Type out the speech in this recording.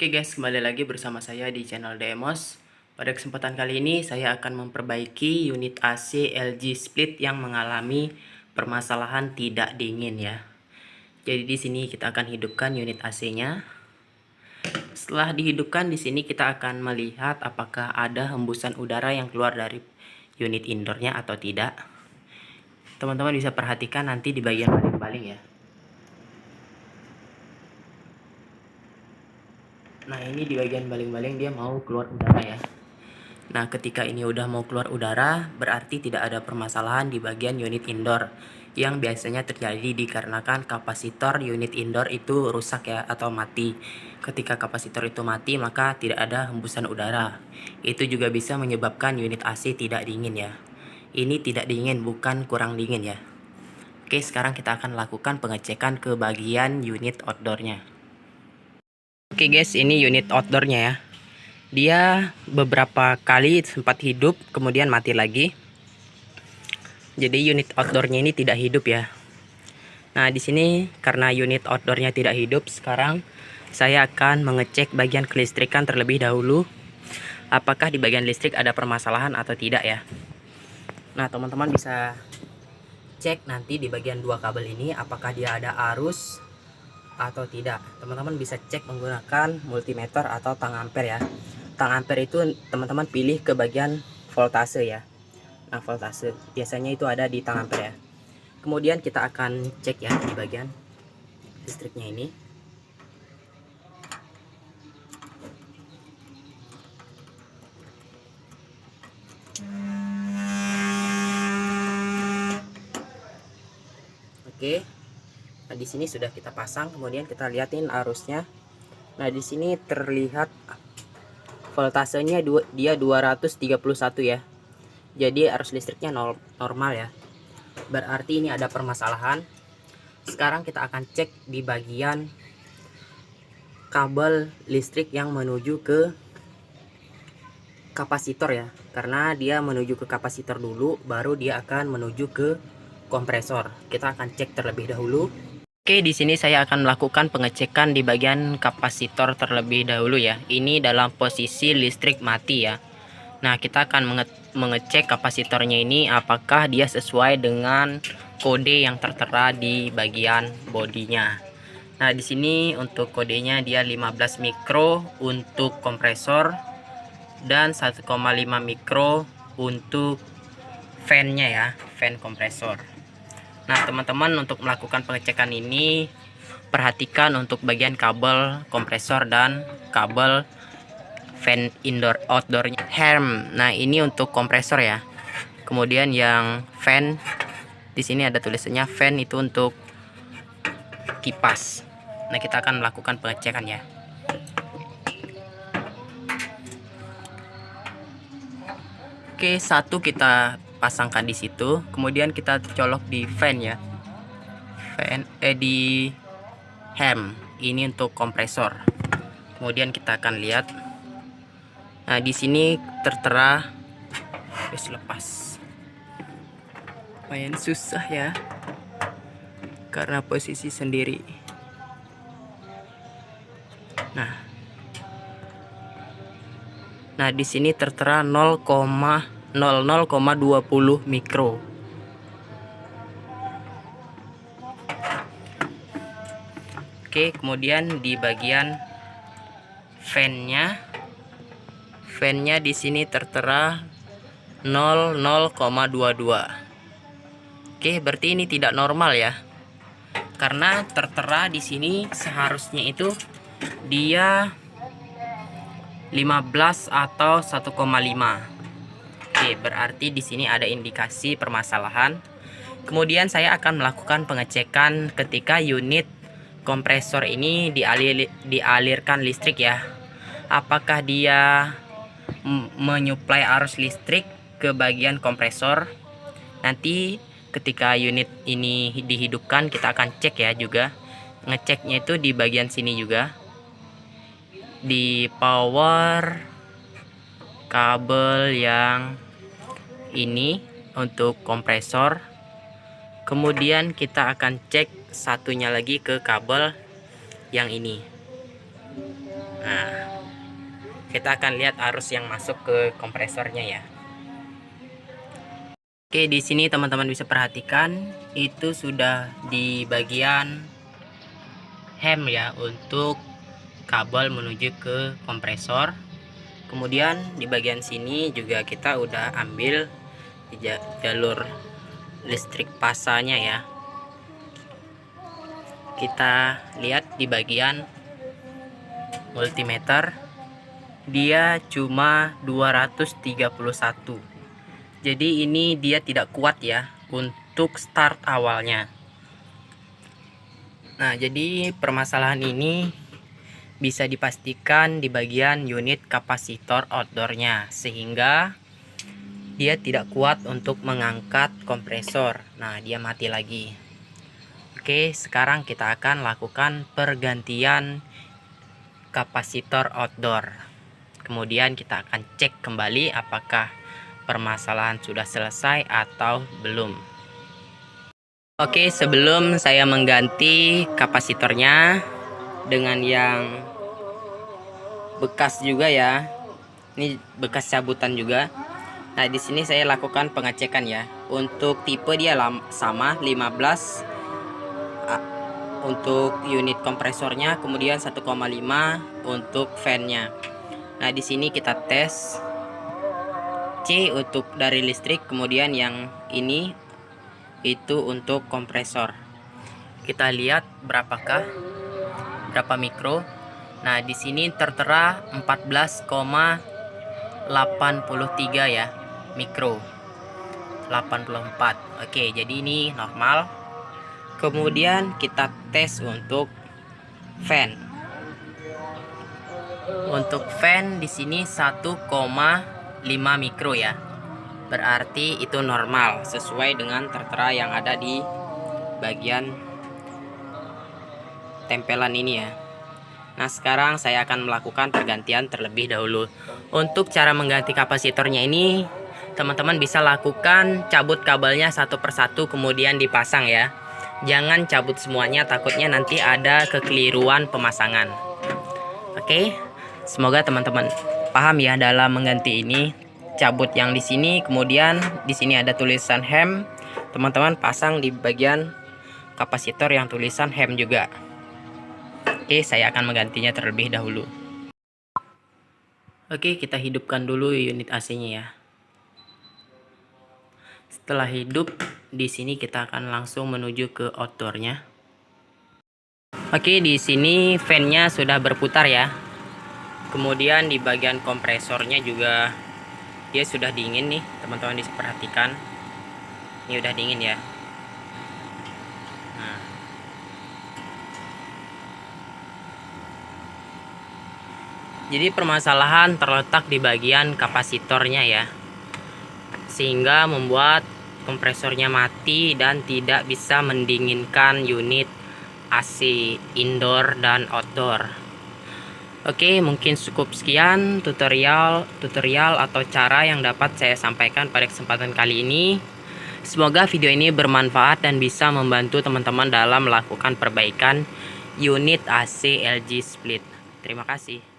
Oke guys, kembali lagi bersama saya di channel Demos. Pada kesempatan kali ini saya akan memperbaiki unit AC LG Split yang mengalami permasalahan tidak dingin ya. Jadi di sini kita akan hidupkan unit AC-nya. Setelah dihidupkan di sini kita akan melihat apakah ada hembusan udara yang keluar dari unit indoornya atau tidak. Teman-teman bisa perhatikan nanti di bagian baling-baling ya. Nah, ini di bagian baling-baling dia mau keluar udara ya. Nah, ketika ini udah mau keluar udara, berarti tidak ada permasalahan di bagian unit indoor yang biasanya terjadi dikarenakan kapasitor unit indoor itu rusak ya atau mati. Ketika kapasitor itu mati, maka tidak ada hembusan udara. Itu juga bisa menyebabkan unit AC tidak dingin ya. Ini tidak dingin, bukan kurang dingin ya. Oke, sekarang kita akan lakukan pengecekan ke bagian unit outdoornya. Oke guys, ini unit outdoornya ya. Dia beberapa kali sempat hidup, kemudian mati lagi. Jadi unit outdoornya ini tidak hidup ya. Nah, di sini karena unit outdoornya tidak hidup, sekarang saya akan mengecek bagian kelistrikan terlebih dahulu. Apakah di bagian listrik ada permasalahan atau tidak ya. Nah, teman-teman bisa cek nanti di bagian dua kabel ini apakah dia ada arus atau tidak. Teman-teman bisa cek menggunakan multimeter atau tang ampere ya. Tang ampere itu teman-teman pilih ke bagian voltase ya. Nah, voltase biasanya itu ada di tang ampere ya. Kemudian kita akan cek ya di bagian listriknya ini. Oke. Nah, di sini sudah kita pasang, kemudian kita lihatin arusnya. Nah, di sini terlihat voltasenya dia 231 ya. Jadi arus listriknya normal ya. Berarti ini ada permasalahan. Sekarang kita akan cek di bagian kabel listrik yang menuju ke kapasitor ya. Karena dia menuju ke kapasitor dulu, baru dia akan menuju ke kompresor. Kita akan cek terlebih dahulu. Oke, di sini saya akan melakukan pengecekan di bagian kapasitor terlebih dahulu ya. Ini dalam posisi listrik mati ya. Nah, kita akan mengecek kapasitornya ini apakah dia sesuai dengan kode yang tertera di bagian bodinya. Nah, di sini untuk kodenya dia 15 mikro untuk kompresor dan 1,5 mikro untuk fan-nya ya, fan kompresor. Nah, teman-teman untuk melakukan pengecekan ini perhatikan untuk bagian kabel kompresor dan kabel fan indoor outdoornya HERM. Nah, ini untuk kompresor ya. Kemudian yang fan di sini ada tulisannya fan itu untuk kipas. Nah, kita akan melakukan pengecekan ya. Oke, satu kita pasangkan di situ, kemudian kita colok di fan ya. Fan di HERM. Ini untuk kompresor. Kemudian kita akan lihat. Nah, di sini tertera wis lepas. Lumayan susah ya. Karena posisi sendiri. Nah, di sini tertera 0,20 mikro. Oke, kemudian di bagian fan-nya di sini tertera 0,22. Oke, berarti ini tidak normal ya. Karena tertera di sini seharusnya itu dia 15 atau 1,5. Oke, berarti di sini ada indikasi permasalahan. Kemudian saya akan melakukan pengecekan ketika unit kompresor ini dialirkan listrik ya. Apakah dia menyuplai arus listrik ke bagian kompresor? Nanti ketika unit ini dihidupkan kita akan cek ya juga. Ngeceknya itu di bagian sini juga. Di power kabel yang ini untuk kompresor. Kemudian kita akan cek satunya lagi ke kabel yang ini. Nah, kita akan lihat arus yang masuk ke kompresornya ya. Oke, di sini teman-teman bisa perhatikan itu sudah di bagian hem ya untuk kabel menuju ke kompresor. Kemudian di bagian sini juga kita udah ambil jalur listrik pasanya ya. Kita lihat di bagian multimeter, dia cuma 231. Jadi ini dia tidak kuat ya untuk start awalnya. Nah, jadi permasalahan ini bisa dipastikan di bagian unit kapasitor outdoornya, sehingga dia tidak kuat untuk mengangkat kompresor. Nah, dia mati lagi. Oke, sekarang kita akan lakukan pergantian kapasitor outdoor. Kemudian kita akan cek kembali apakah permasalahan sudah selesai atau belum. Oke, sebelum saya mengganti kapasitornya dengan yang bekas juga ya, ini bekas cabutan juga. Nah, di sini saya lakukan pengecekan ya. Untuk tipe dia sama 15 untuk unit kompresornya, kemudian 1,5 untuk fan-nya. Nah, di sini kita tes C untuk dari listrik, kemudian yang ini itu untuk kompresor. Kita lihat berapa mikro. Nah, di sini tertera 14,83 ya mikro. 84. Oke, jadi ini normal. Kemudian kita tes untuk fan. Untuk fan di sini 1,5 mikro ya. Berarti itu normal sesuai dengan tertera yang ada di bagian tempelan ini ya. Nah, sekarang saya akan melakukan pergantian terlebih dahulu. Untuk cara mengganti kapasitornya ini, teman-teman bisa lakukan cabut kabelnya satu persatu kemudian dipasang ya. Jangan cabut semuanya, takutnya nanti ada kekeliruan pemasangan. Oke, semoga teman-teman paham ya dalam mengganti ini. Cabut yang di sini, kemudian di sini ada tulisan hem. Teman-teman pasang di bagian kapasitor yang tulisan hem juga. Oke, saya akan menggantinya terlebih dahulu. Oke, kita hidupkan dulu unit AC-nya ya. Setelah hidup, di sini kita akan langsung menuju ke outdoor-nya. Oke, di sini fan-nya sudah berputar ya. Kemudian di bagian kompresornya juga dia sudah dingin nih, teman-teman bisa perhatikan. Ini udah dingin ya. Nah, jadi permasalahan terletak di bagian kapasitornya ya, sehingga membuat kompresornya mati dan tidak bisa mendinginkan unit AC indoor dan outdoor. Oke, mungkin cukup sekian tutorial atau cara yang dapat saya sampaikan pada kesempatan kali ini. Semoga video ini bermanfaat dan bisa membantu teman-teman dalam melakukan perbaikan unit AC LG Split. Terima kasih.